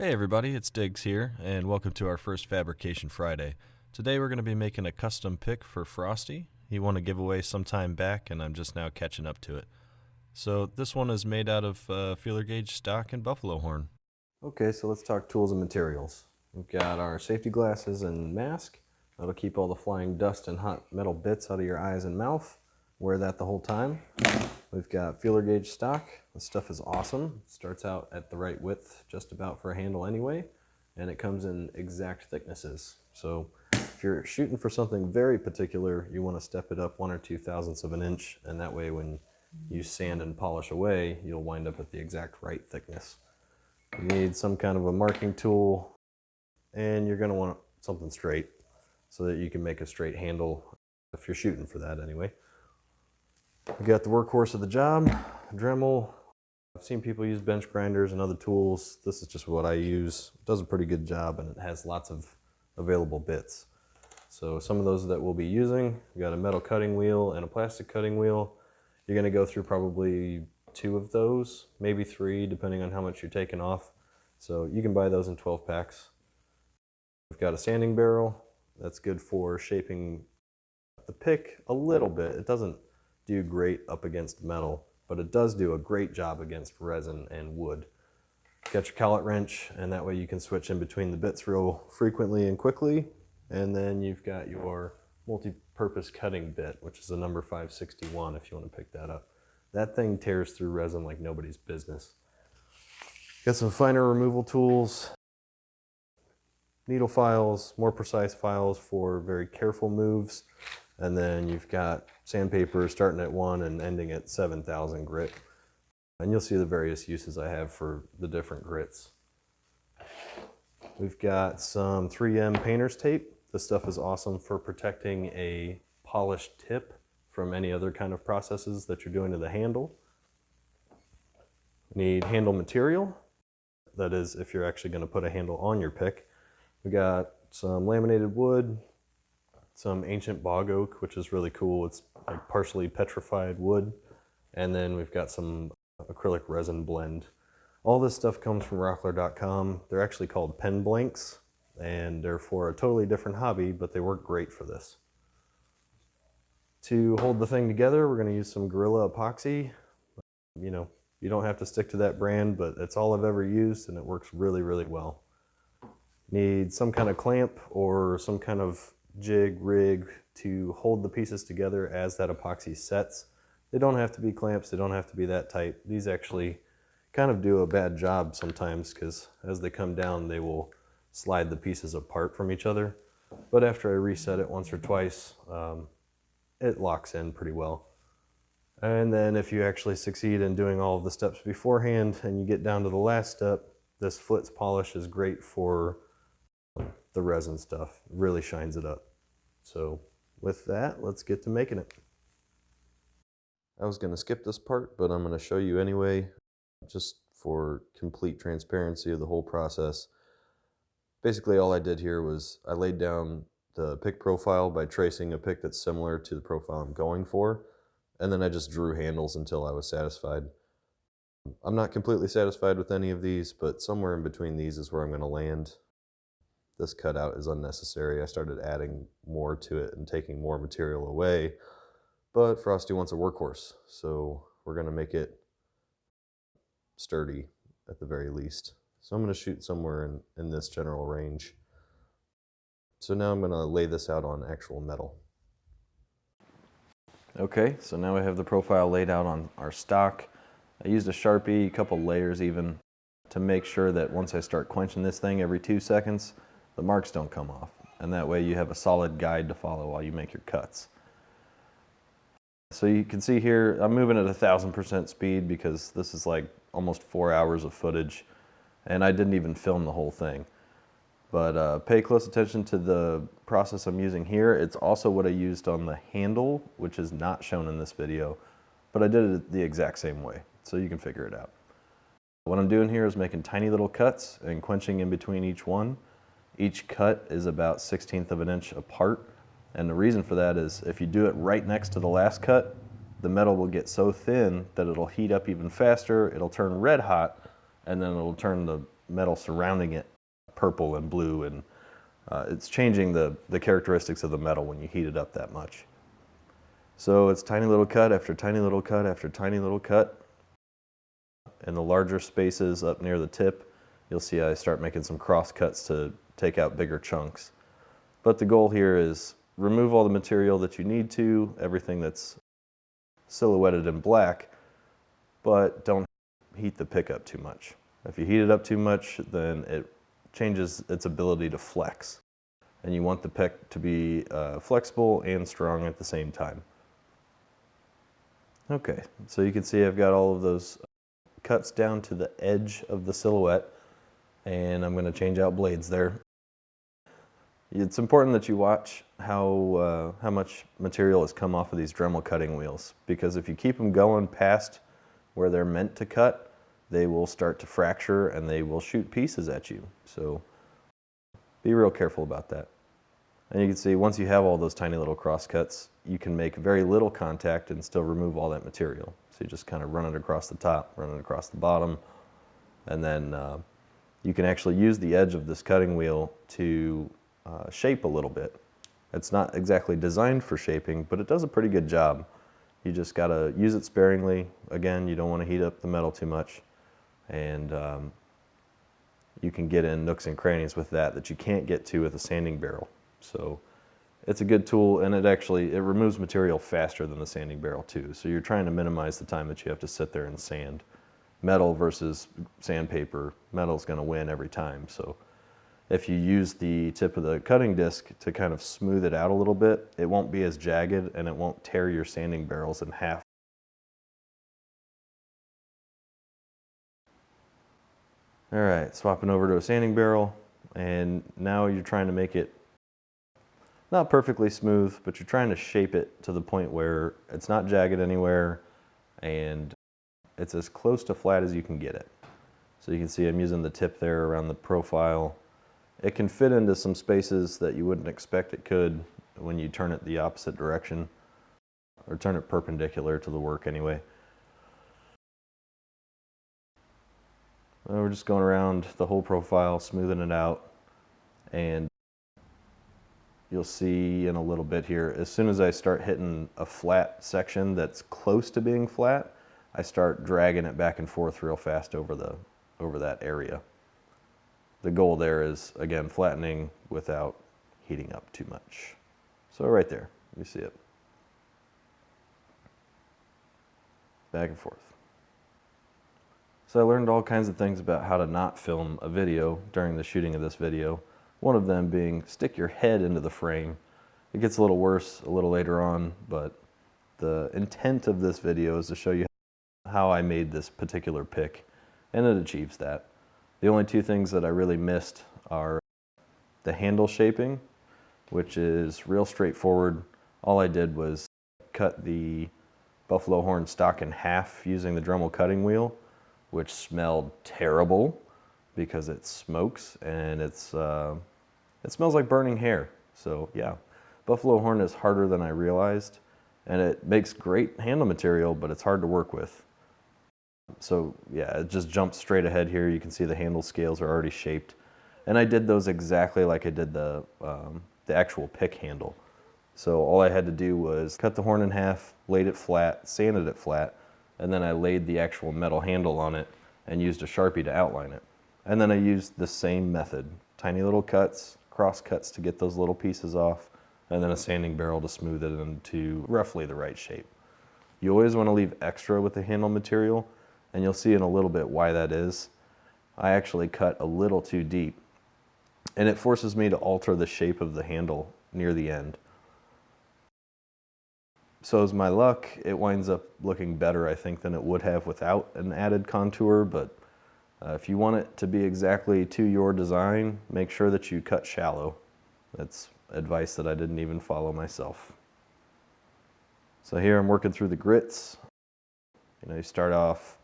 Hey everybody, it's Diggs here, and welcome to our first Fabrication Friday. Today we're going to be making a custom pick for Frosty. He won a giveaway some time back, and I'm just now catching up to it. So this one is made out of feeler gauge stock and buffalo horn. Okay, so let's talk tools and materials. We've got our safety glasses and mask. That'll keep all the flying dust and hot metal bits out of your eyes and mouth. Wear that the whole time. We've got feeler gauge stock. This stuff is awesome. It starts out at the right width just about for a handle anyway, and it comes in exact thicknesses. So if you're shooting for something very particular, you want to step it up 1 or 2 thousandths of an inch, and that way when you sand and polish away, you'll wind up at the exact right thickness. You need some kind of a marking tool, and you're going to want something straight so that you can make a straight handle if you're shooting for that anyway. We got the workhorse of the job, dremel. I've seen people use bench grinders and other tools. This is just what I use. It does a pretty good job, and it has lots of available bits. So some of those that we'll be using, we got a metal cutting wheel and a plastic cutting wheel. You're going to go through probably 2 of those, maybe 3, depending on how much you're taking off. So you can buy those in 12 packs. We've got a sanding barrel. That's good for shaping the pick a little bit. It doesn't do great up against metal, but it does do a great job against resin and wood. Got your collet wrench, and that way you can switch in between the bits real frequently and quickly. And then you've got your multi-purpose cutting bit, which is a number 561 if you want to pick that up. That thing tears through resin like nobody's business. Got some finer removal tools, needle files, more precise files for very careful moves. And then you've got sandpaper starting at 1 and ending at 7,000 grit. And you'll see the various uses I have for the different grits. We've got some 3M painter's tape. This stuff is awesome for protecting a polished tip from any other kind of processes that you're doing to the handle. Need handle material. That is, if you're actually going to put a handle on your pick. We got some laminated wood, some ancient bog oak, which is really cool. It's like partially petrified wood. And then we've got some acrylic resin blend. All this stuff comes from rockler.com. They're actually called pen blanks, and they're for a totally different hobby, but they work great for this. To hold the thing together, we're going to use some Gorilla epoxy. You know, you don't have to stick to that brand, but it's all I've ever used, and it works really, really well. Need some kind of clamp or some kind of jig rig to hold the pieces together as that epoxy sets. They don't have to be clamps, they don't have to be that tight. These actually kind of do a bad job sometimes because as they come down they will slide the pieces apart from each other. But after I reset it once or twice, it locks in pretty well. And then if you actually succeed in doing all of the steps beforehand and you get down to the last step, this Flitz polish is great for the resin stuff. It really shines it up. So with that, let's get to making it. I was going to skip this part, but I'm going to show you anyway, just for complete transparency of the whole process. Basically all I did here was I laid down the pick profile by tracing a pick that's similar to the profile I'm going for, and then I just drew handles until I was satisfied. I'm not completely satisfied with any of these, but somewhere in between these is where I'm going to land. This cutout is unnecessary. I started adding more to it and taking more material away, but Frosty wants a workhorse, so we're going to make it sturdy at the very least. So I'm going to shoot somewhere in this general range. So now I'm going to lay this out on actual metal. Okay, so now I have the profile laid out on our stock. I used a Sharpie, a couple layers even, to make sure that once I start quenching this thing every 2 seconds, the marks don't come off. And that way you have a solid guide to follow while you make your cuts. So you can see here, I'm moving at 1,000% speed because this is like almost 4 hours of footage, and I didn't even film the whole thing. But pay close attention to the process I'm using here. It's also what I used on the handle, which is not shown in this video, but I did it the exact same way, so you can figure it out. What I'm doing here is making tiny little cuts and quenching in between each one. Each cut is about 1/16 of an inch apart, and the reason for that is if you do it right next to the last cut, the metal will get so thin that it'll heat up even faster, it'll turn red hot, and then it'll turn the metal surrounding it purple and blue, and it's changing the characteristics of the metal when you heat it up that much. So it's tiny little cut after tiny little cut after tiny little cut. In the larger spaces up near the tip, you'll see I start making some cross cuts to take out bigger chunks. But the goal here is remove all the material that you need to, everything that's silhouetted in black, but don't heat the pick up too much. If you heat it up too much, then it changes its ability to flex. And you want the pick to be flexible and strong at the same time. Okay, so you can see I've got all of those cuts down to the edge of the silhouette, and I'm going to change out blades there. It's important that you watch how much material has come off of these Dremel cutting wheels, because if you keep them going past where they're meant to cut, they will start to fracture and they will shoot pieces at you. So be real careful about that. And you can see once you have all those tiny little cross cuts, you can make very little contact and still remove all that material. So you just kind of run it across the top, run it across the bottom, and then you can actually use the edge of this cutting wheel to shape a little bit. It's not exactly designed for shaping, but it does a pretty good job. You just got to use it sparingly. Again, you don't want to heat up the metal too much, and you can get in nooks and crannies with that you can't get to with a sanding barrel. So it's a good tool, and it removes material faster than the sanding barrel too. So you're trying to minimize the time that you have to sit there and sand. Metal versus sandpaper, metal's going to win every time. So if you use the tip of the cutting disc to kind of smooth it out a little bit, it won't be as jagged and it won't tear your sanding barrels in half. All right, swapping over to a sanding barrel, and now you're trying to make it not perfectly smooth, but you're trying to shape it to the point where it's not jagged anywhere and it's as close to flat as you can get it. So you can see I'm using the tip there around the profile. It can fit into some spaces that you wouldn't expect it could when you turn it the opposite direction, or turn it perpendicular to the work anyway. We're just going around the whole profile, smoothing it out, and you'll see in a little bit here, as soon as I start hitting a flat section that's close to being flat, I start dragging it back and forth real fast over that area. The goal there is, again, flattening without heating up too much. So right there, you see it. Back and forth. So I learned all kinds of things about how to not film a video during the shooting of this video. One of them being stick your head into the frame. It gets a little worse a little later on, but the intent of this video is to show you how I made this particular pick, and it achieves that. The only two things that I really missed are the handle shaping, which is real straightforward. All I did was cut the buffalo horn stock in half using the Dremel cutting wheel, which smelled terrible because it smokes and it smells like burning hair. So yeah, buffalo horn is harder than I realized, and it makes great handle material, but it's hard to work with. So yeah, it just jumps straight ahead here. You can see the handle scales are already shaped, and I did those exactly like I did the actual pick handle. So all I had to do was cut the horn in half, laid it flat, sanded it flat, and then I laid the actual metal handle on it and used a Sharpie to outline it. And then I used the same method, tiny little cuts, cross cuts to get those little pieces off, and then a sanding barrel to smooth it into roughly the right shape. You always want to leave extra with the handle material, and you'll see in a little bit why that is. I actually cut a little too deep, and it forces me to alter the shape of the handle near the end. So as my luck, it winds up looking better, I think, than it would have without an added contour, but if you want it to be exactly to your design, make sure that you cut shallow. That's advice that I didn't even follow myself. So here I'm working through the grits. You start off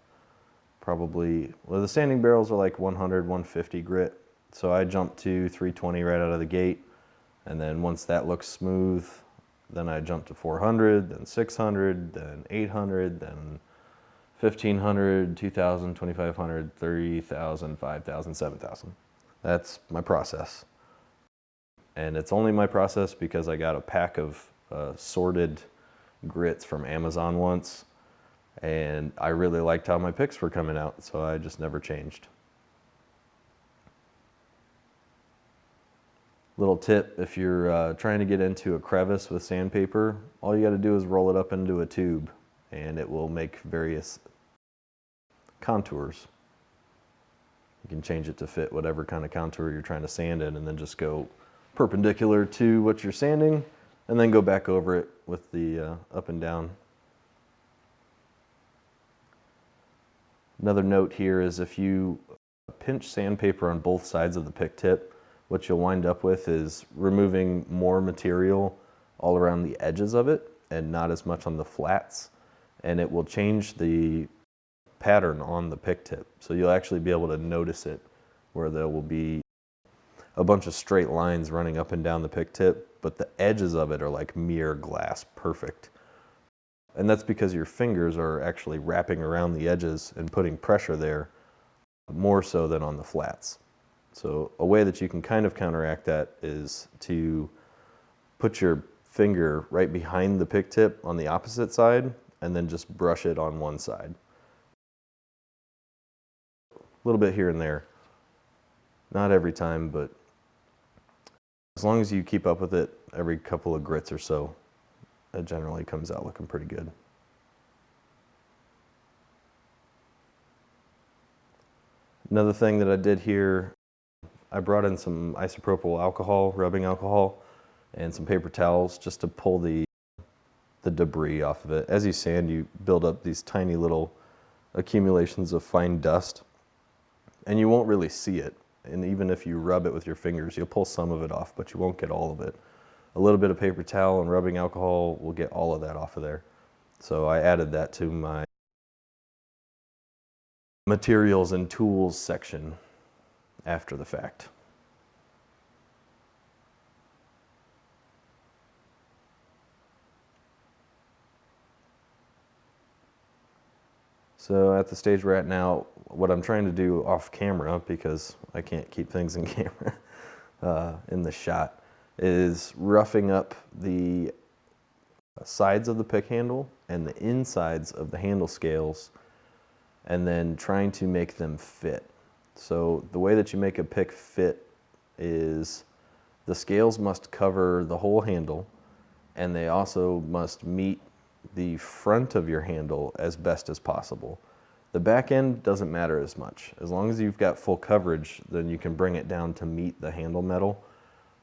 probably, well, the sanding barrels are like 100, 150 grit. So I jumped to 320 right out of the gate. And then once that looks smooth, then I jumped to 400, then 600, then 800, then 1,500, 2,000, 2,500, 3,000, 5,000, 7,000. That's my process. And it's only my process because I got a pack of sorted grits from Amazon once, and I really liked how my picks were coming out, so I just never changed. Little tip, if you're trying to get into a crevice with sandpaper, all you got to do is roll it up into a tube, and it will make various contours. You can change it to fit whatever kind of contour you're trying to sand in, and then just go perpendicular to what you're sanding, and then go back over it with the up and down. Another note here is if you pinch sandpaper on both sides of the pick tip, what you'll wind up with is removing more material all around the edges of it and not as much on the flats, and it will change the pattern on the pick tip. So you'll actually be able to notice it, where there will be a bunch of straight lines running up and down the pick tip, but the edges of it are like mirror glass perfect. And that's because your fingers are actually wrapping around the edges and putting pressure there more so than on the flats. So a way that you can kind of counteract that is to put your finger right behind the pick tip on the opposite side and then just brush it on one side. A little bit here and there. Not every time, but as long as you keep up with it every couple of grits or so, it generally comes out looking pretty good. Another thing that I did here, I brought in some isopropyl alcohol, rubbing alcohol, and some paper towels just to pull the debris off of it. As you sand, you build up these tiny little accumulations of fine dust, and you won't really see it. And even if you rub it with your fingers, you'll pull some of it off, but you won't get all of it. A little bit of paper towel and rubbing alcohol will get all of that off of there. So I added that to my materials and tools section after the fact. So at the stage we're at now, what I'm trying to do off camera, because I can't keep things in camera in the shot, is roughing up the sides of the pick handle and the insides of the handle scales, and then trying to make them fit. So the way that you make a pick fit is the scales must cover the whole handle, and they also must meet the front of your handle as best as possible. The back end doesn't matter as much. As long as you've got full coverage, then you can bring it down to meet the handle metal.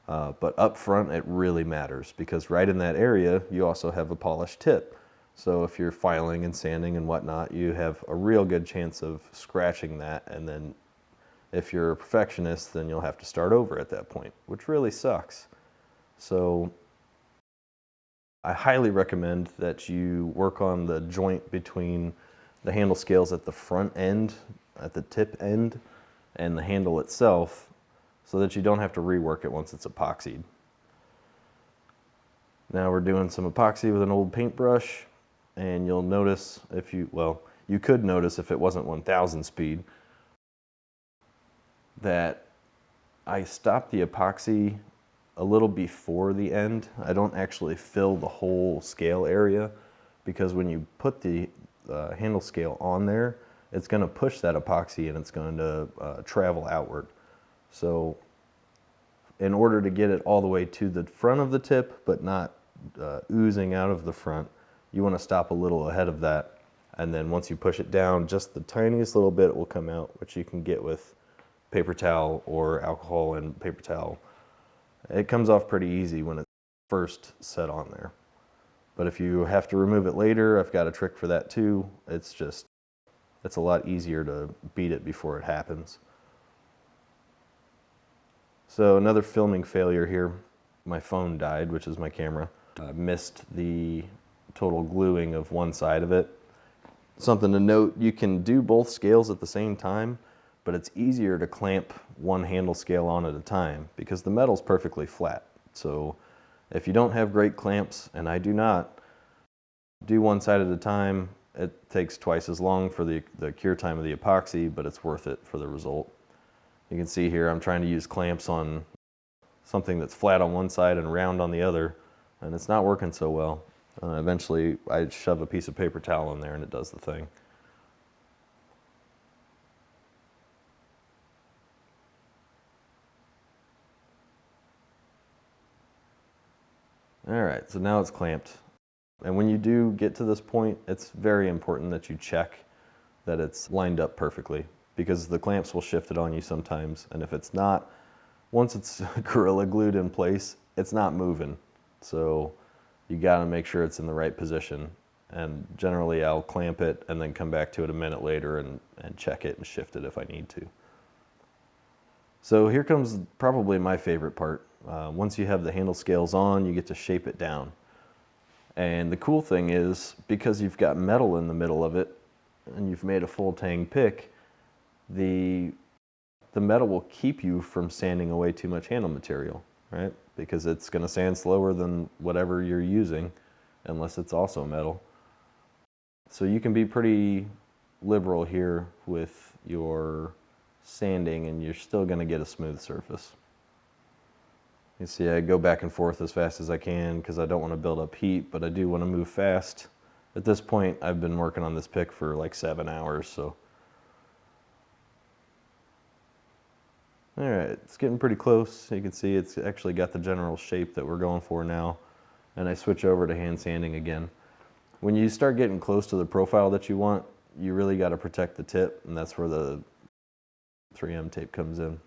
But up front, it really matters, because right in that area, you also have a polished tip. So if you're filing and sanding and whatnot, you have a real good chance of scratching that, and then if you're a perfectionist, then you'll have to start over at that point, which really sucks. So I highly recommend that you work on the joint between the handle scales at the front end, at the tip end, and the handle itself, so that you don't have to rework it once it's epoxied. Now we're doing some epoxy with an old paintbrush, and you'll notice if you, well, you could notice if it wasn't 1000 speed, that I stopped the epoxy a little before the end. I don't actually fill the whole scale area, because when you put the handle scale on there, it's going to push that epoxy and it's going to travel outward. So in order to get it all the way to the front of the tip but not oozing out of the front, you want to stop a little ahead of that, and then once you push it down, just the tiniest little bit will come out, which you can get with paper towel or alcohol and paper towel. It comes off pretty easy when it's first set on there. But if you have to remove it later, I've got a trick for that too. It's a lot easier to beat it before it happens. So another filming failure here. My phone died, which is my camera. I missed the total gluing of one side of it. Something to note, you can do both scales at the same time, but it's easier to clamp one handle scale on at a time because the metal's perfectly flat. So if you don't have great clamps, and I do not, do one side at a time, It takes twice as long for the cure time of the epoxy, but it's worth it for the result. You can see here I'm trying to use clamps on something that's flat on one side and round on the other, and it's not working so well. Eventually I shove a piece of paper towel in there and it does the thing. Alright, so now it's clamped. And when you do get to this point, it's very important that you check that it's lined up perfectly, because the clamps will shift it on you sometimes, and if it's not, once it's Gorilla Glued in place, it's not moving. So you gotta make sure it's in the right position. And generally I'll clamp it and then come back to it a minute later and check it and shift it if I need to. So here comes probably my favorite part. Once you have the handle scales on, you get to shape it down. And the cool thing is, because you've got metal in the middle of it, and you've made a full tang pick, the metal will keep you from sanding away too much handle material, right? Because it's going to sand slower than whatever you're using, unless it's also metal. So you can be pretty liberal here with your sanding, and you're still going to get a smooth surface. You see I go back and forth as fast as I can because I don't want to build up heat, but I do want to move fast. At this point, I've been working on this pick for like 7 hours, so. All right, it's getting pretty close. You can see it's actually got the general shape that we're going for now. And I switch over to hand sanding again. When you start getting close to the profile that you want, you really got to protect the tip, and that's where the 3M tape comes in.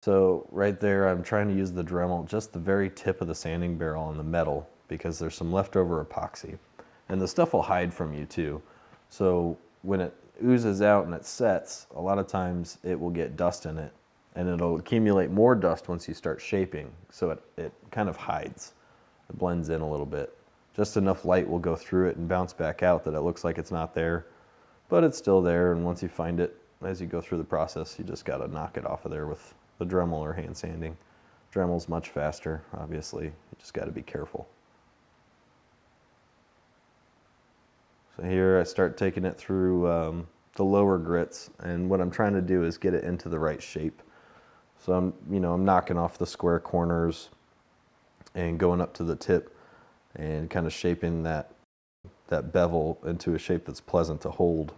So right there, I'm trying to use the Dremel, just the very tip of the sanding barrel on the metal, because there's some leftover epoxy. And the stuff will hide from you too. So when it oozes out and it sets, a lot of times it will get dust in it, and it'll accumulate more dust once you start shaping. So it kind of hides. It blends in a little bit. Just enough light will go through it and bounce back out that it looks like it's not there, but it's still there. And once you find it, as you go through the process, you just got to knock it off of there with the Dremel or hand sanding. Dremel's much faster, obviously. You just got to be careful. So here I start taking it through the lower grits, and what I'm trying to do is get it into the right shape. So I'm knocking off the square corners and going up to the tip and kind of shaping that bevel into a shape that's pleasant to hold.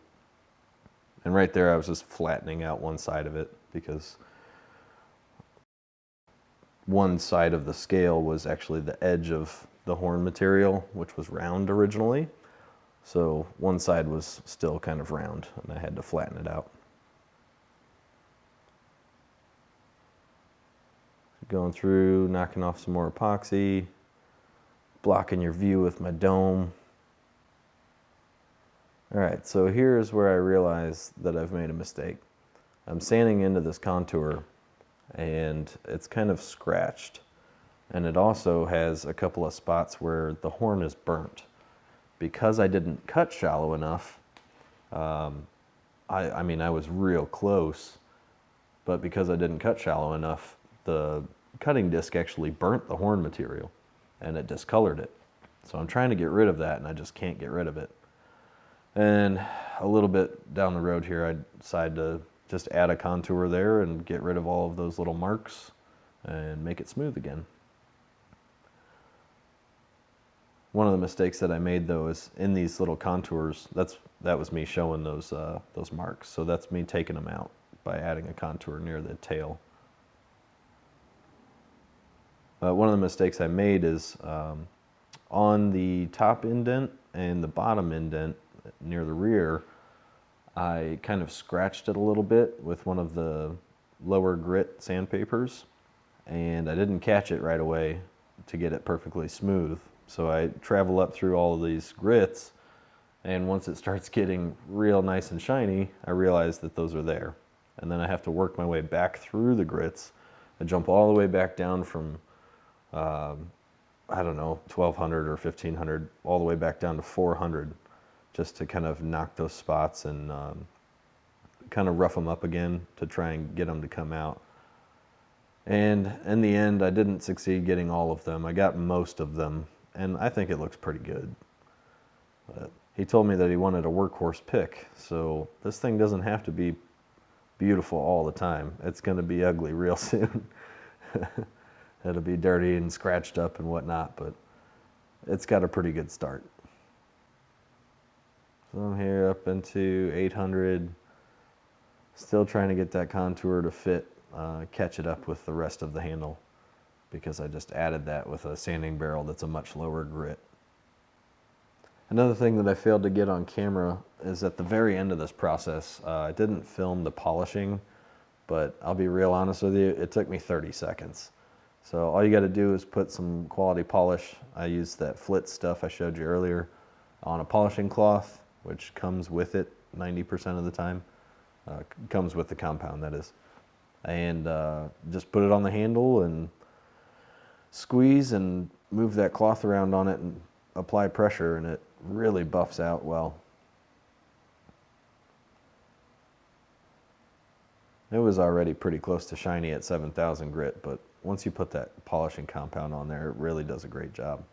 And right there I was just flattening out one side of it, because one side of the scale was actually the edge of the horn material, which was round originally. So one side was still kind of round, and I had to flatten it out. Going through, knocking off some more epoxy, blocking your view with my dome. All right, so here's where I realize that I've made a mistake. I'm sanding into this contour, and it's kind of scratched. And it also has a couple of spots where the horn is burnt. Because I didn't cut shallow enough, I mean, I was real close, but because I didn't cut shallow enough, the cutting disc actually burnt the horn material, and it discolored it. So I'm trying to get rid of that, and I just can't get rid of it. And a little bit down the road here, I decided to just add a contour there and get rid of all of those little marks and make it smooth again. One of the mistakes that I made, though, is in these little contours, that was me showing those marks. So that's me taking them out by adding a contour near the tail. One of the mistakes I made is on the top indent and the bottom indent near the rear, I kind of scratched it a little bit with one of the lower grit sandpapers, and I didn't catch it right away to get it perfectly smooth. So I travel up through all of these grits, and once it starts getting real nice and shiny, I realize that those are there. And then I have to work my way back through the grits. I jump all the way back down from, I don't know, 1200 or 1500, all the way back down to 400, just to kind of knock those spots and kind of rough them up again to try and get them to come out. And in the end, I didn't succeed getting all of them. I got most of them, and I think it looks pretty good. But he told me that he wanted a workhorse pick, so this thing doesn't have to be beautiful all the time. It's going to be ugly real soon. It'll be dirty and scratched up and whatnot, but it's got a pretty good start. So I'm here up into 800, still trying to get that contour to fit, catch it up with the rest of the handle, because I just added that with a sanding barrel that's a much lower grit. Another thing that I failed to get on camera is at the very end of this process, I didn't film the polishing, but I'll be real honest with you, it took me 30 seconds. So all you got to do is put some quality polish. I used that Flit stuff I showed you earlier on a polishing cloth, which comes with it 90% of the time. Comes with the compound, that is. And just put it on the handle and squeeze and move that cloth around on it and apply pressure, and it really buffs out well. It was already pretty close to shiny at 7,000 grit, but once you put that polishing compound on there, it really does a great job.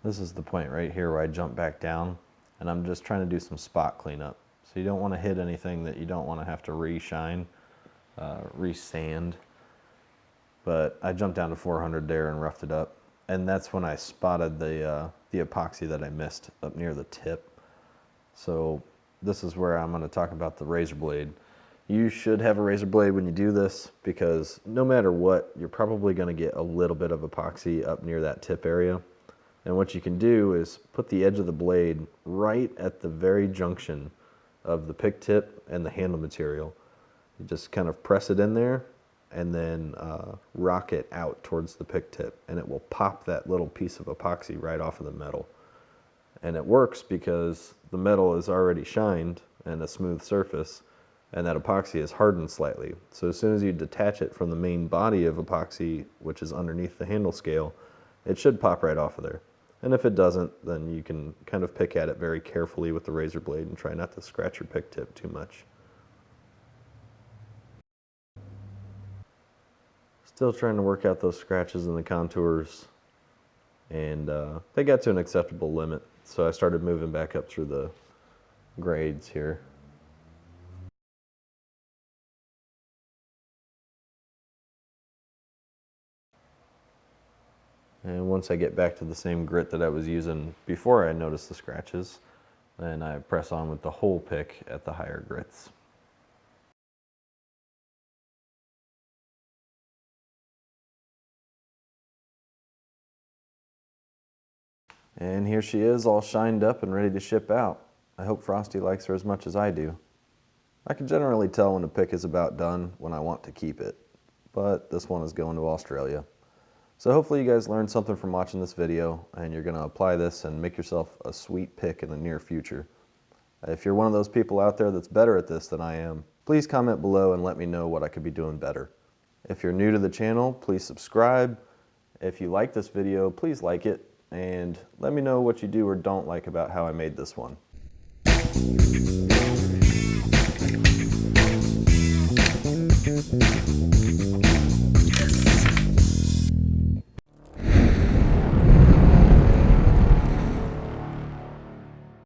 This is the point right here where I jump back down, and I'm just trying to do some spot cleanup. So you don't want to hit anything that you don't want to have to re-shine, re-sand. But I jumped down to 400 there and roughed it up. And that's when I spotted the epoxy that I missed up near the tip. So this is where I'm going to talk about the razor blade. You should have a razor blade when you do this, because no matter what, you're probably going to get a little bit of epoxy up near that tip area. And what you can do is put the edge of the blade right at the very junction of the pick tip and the handle material. You just kind of press it in there and then rock it out towards the pick tip, and it will pop that little piece of epoxy right off of the metal. And it works because the metal is already shined and a smooth surface, and that epoxy is hardened slightly. So as soon as you detach it from the main body of epoxy, which is underneath the handle scale, it should pop right off of there. And if it doesn't, then you can kind of pick at it very carefully with the razor blade and try not to scratch your pick tip too much. Still trying to work out those scratches and the contours, and they got to an acceptable limit, so I started moving back up through the grades here. And once I get back to the same grit that I was using before I noticed the scratches, then I press on with the whole pick at the higher grits. And here she is, all shined up and ready to ship out. I hope Frosty likes her as much as I do. I can generally tell when a pick is about done when I want to keep it, but this one is going to Australia. So hopefully you guys learned something from watching this video, and you're going to apply this and make yourself a sweet pick in the near future. If you're one of those people out there that's better at this than I am, please comment below and let me know what I could be doing better. If you're new to the channel, please subscribe. If you like this video, please like it, and let me know what you do or don't like about how I made this one.